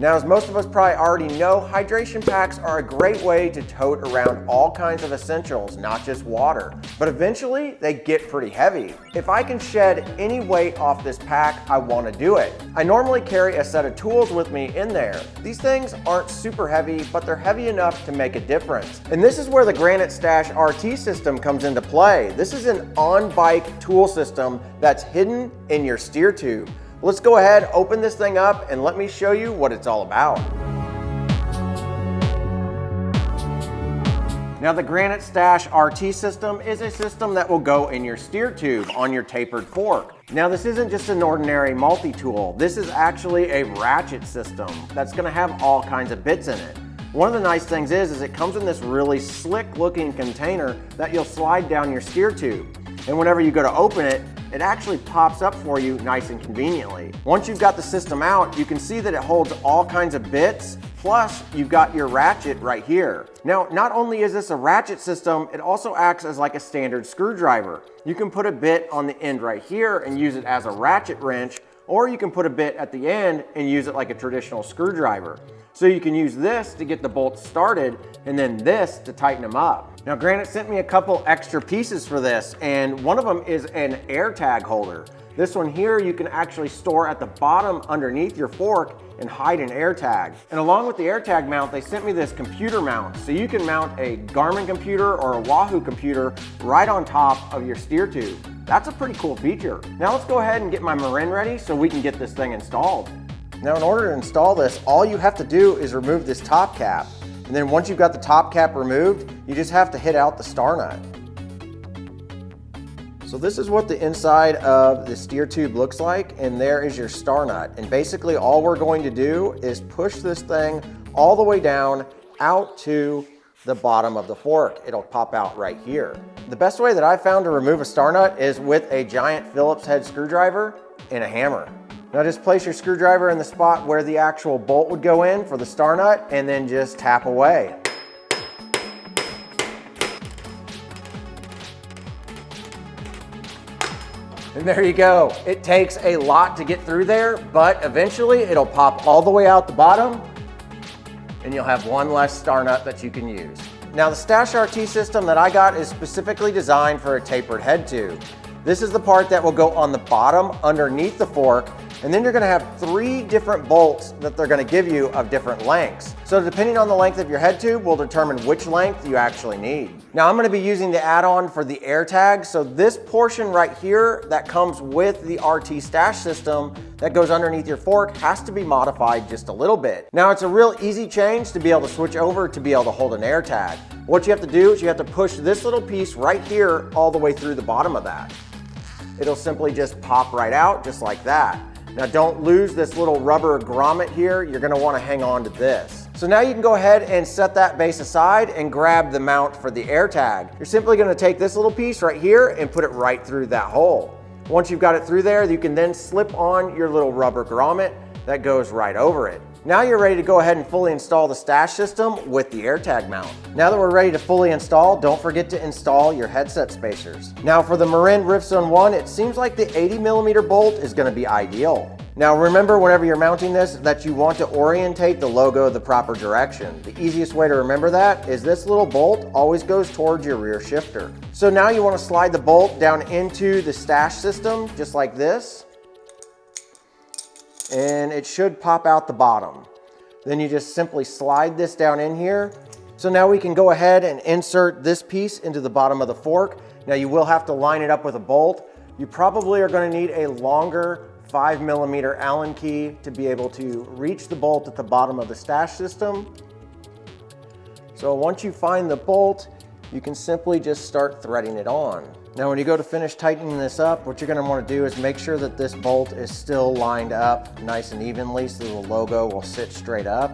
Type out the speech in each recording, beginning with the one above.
Now, as most of us probably already know, hydration packs are a great way to tote around all kinds of essentials, not just water. But eventually, they get pretty heavy. If I can shed any weight off this pack, I want to do it. I normally carry a set of tools with me in there. These things aren't super heavy, but they're heavy enough to make a difference. And this is where the Granite Stash RT system comes into play. This is an on-bike tool system that's hidden in your steer tube. Let's go ahead, open this thing up, and let me show you what it's all about. Now, the Granite Stash RT system is a system that will go in your steer tube on your tapered fork. Now, this isn't just an ordinary multi-tool. This is actually a ratchet system that's gonna have all kinds of bits in it. One of the nice things is it comes in this really slick looking container that you'll slide down your steer tube. And whenever you go to open it, it actually pops up for you nice and conveniently. Once you've got the system out, you can see that it holds all kinds of bits, plus you've got your ratchet right here. Now, not only is this a ratchet system, it also acts as like a standard screwdriver. You can put a bit on the end right here and use it as a ratchet wrench, or you can put a bit at the end and use it like a traditional screwdriver. So you can use this to get the bolts started and then this to tighten them up. Now, Granite sent me a couple extra pieces for this, and one of them is an AirTag holder. This one here you can actually store at the bottom underneath your fork and hide an AirTag. And along with the AirTag mount, they sent me this computer mount. So you can mount a Garmin computer or a Wahoo computer right on top of your steer tube. That's a pretty cool feature. Now let's go ahead and get my Marin ready so we can get this thing installed. Now, in order to install this, all you have to do is remove this top cap. And then once you've got the top cap removed, you just have to hit out the star nut. So this is what the inside of the steer tube looks like, and there is your star nut. And basically all we're going to do is push this thing all the way down out to the bottom of the fork. It'll pop out right here. The best way that I've found to remove a star nut is with a giant Phillips head screwdriver and a hammer. Now just place your screwdriver in the spot where the actual bolt would go in for the star nut, and then just tap away. And there you go. It takes a lot to get through there, but eventually it'll pop all the way out the bottom and you'll have one less star nut that you can use. Now, the Stash RT system that I got is specifically designed for a tapered head tube. This is the part that will go on the bottom underneath the fork, and then you're gonna have 3 different bolts that they're gonna give you of different lengths. So depending on the length of your head tube will determine which length you actually need. Now, I'm gonna be using the add-on for the AirTag, so this portion right here that comes with the RT Stash system that goes underneath your fork has to be modified just a little bit. Now, it's a real easy change to be able to switch over to be able to hold an AirTag. What you have to do is you have to push this little piece right here all the way through the bottom of that. It'll simply just pop right out just like that. Now, don't lose this little rubber grommet here. You're gonna wanna hang on to this. So now you can go ahead and set that base aside and grab the mount for the AirTag. You're simply gonna take this little piece right here and put it right through that hole. Once you've got it through there, you can then slip on your little rubber grommet that goes right over it. Now you're ready to go ahead and fully install the Stash system with the AirTag mount. Now that we're ready to fully install, don't forget to install your headset spacers. Now for the Marin Riftzone 1, it seems like the 80mm bolt is gonna be ideal. Now remember, whenever you're mounting this, that you want to orientate the logo the proper direction. The easiest way to remember that is this little bolt always goes towards your rear shifter. So now you wanna slide the bolt down into the Stash system, just like this. And it should pop out the bottom. Then you just simply slide this down in here. So now we can go ahead and insert this piece into the bottom of the fork. Now you will have to line it up with a bolt. You probably are going to need a longer 5mm Allen key to be able to reach the bolt at the bottom of the Stash system. So once you find the bolt, you can simply just start threading it on. Now when you go to finish tightening this up, what you're going to want to do is make sure that this bolt is still lined up nice and evenly so the logo will sit straight up.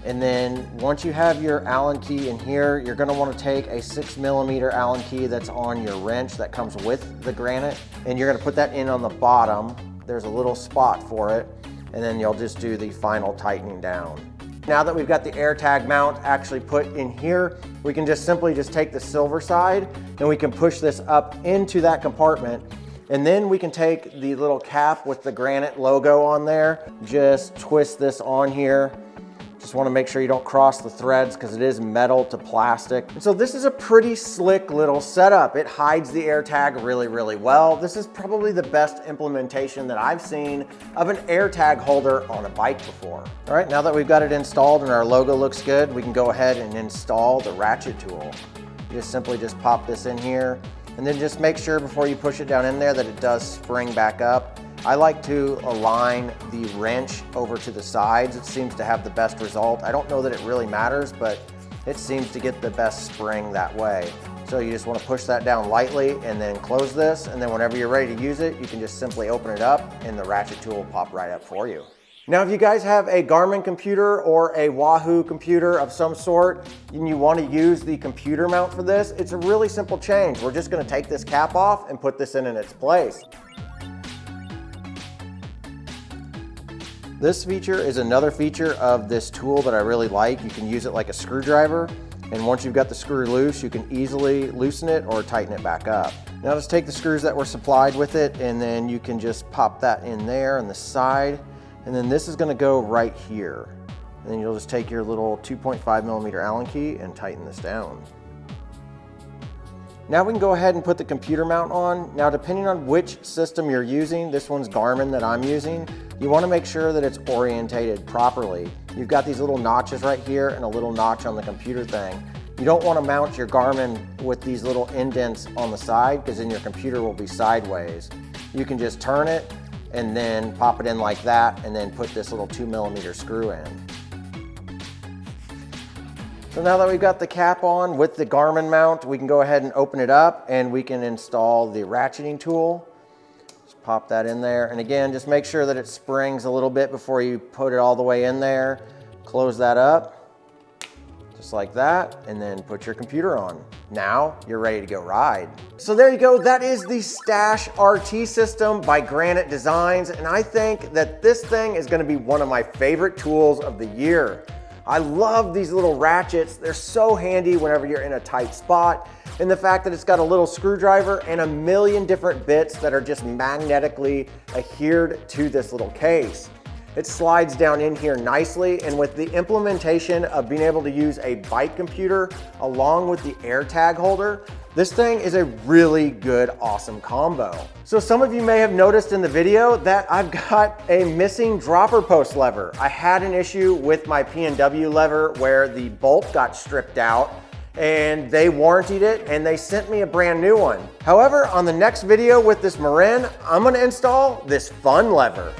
And then once you have your Allen key in here, you're going to want to take a 6mm Allen key that's on your wrench that comes with the Granite, and you're going to put that in on the bottom. There's a little spot for it, and then you'll just do the final tightening down. Now that we've got the AirTag mount actually put in here, we can just simply take the silver side and we can push this up into that compartment. And then we can take the little cap with the Granite logo on there, just twist this on here. Just want to make sure you don't cross the threads because it is metal to plastic. And so this is a pretty slick little setup. It hides the AirTag really, really well. This is probably the best implementation that I've seen of an AirTag holder on a bike before. All right, now that we've got it installed and our logo looks good, we can go ahead and install the ratchet tool. You just simply just pop this in here, and then just make sure before you push it down in there that it does spring back up. I like to align the wrench over to the sides. It seems to have the best result. I don't know that it really matters, but it seems to get the best spring that way. So you just want to push that down lightly and then close this, and then whenever you're ready to use it, you can just simply open it up and the ratchet tool will pop right up for you. Now, if you guys have a Garmin computer or a Wahoo computer of some sort and you want to use the computer mount for this, it's a really simple change. We're just going to take this cap off and put this in its place. This feature is another feature of this tool that I really like. You can use it like a screwdriver, and once you've got the screw loose, you can easily loosen it or tighten it back up. Now just take the screws that were supplied with it, and then you can just pop that in there on the side, and then this is going to go right here. And then you'll just take your little 2.5mm Allen key and tighten this down. Now we can go ahead and put the computer mount on. Now, depending on which system you're using, this one's Garmin that I'm using, you want to make sure that it's orientated properly. You've got these little notches right here and a little notch on the computer thing. You don't want to mount your Garmin with these little indents on the side because then your computer will be sideways. You can just turn it and then pop it in like that and then put this little 2mm screw in. So now that we've got the cap on with the Garmin mount, we can go ahead and open it up and we can install the ratcheting tool. Just pop that in there. And again, just make sure that it springs a little bit before you put it all the way in there. Close that up, just like that, and then put your computer on. Now you're ready to go ride. So there you go. That is the Stash RT system by Granite Designs. And I think that this thing is going to be one of my favorite tools of the year. I love these little ratchets. They're so handy whenever you're in a tight spot. And the fact that it's got a little screwdriver and a million different bits that are just magnetically adhered to this little case. It slides down in here nicely, and with the implementation of being able to use a bike computer along with the AirTag holder, this thing is a really good, awesome combo. So some of you may have noticed in the video that I've got a missing dropper post lever. I had an issue with my P&W lever where the bolt got stripped out, and they warrantied it and they sent me a brand new one. However, on the next video with this Marin, I'm gonna install this fun lever.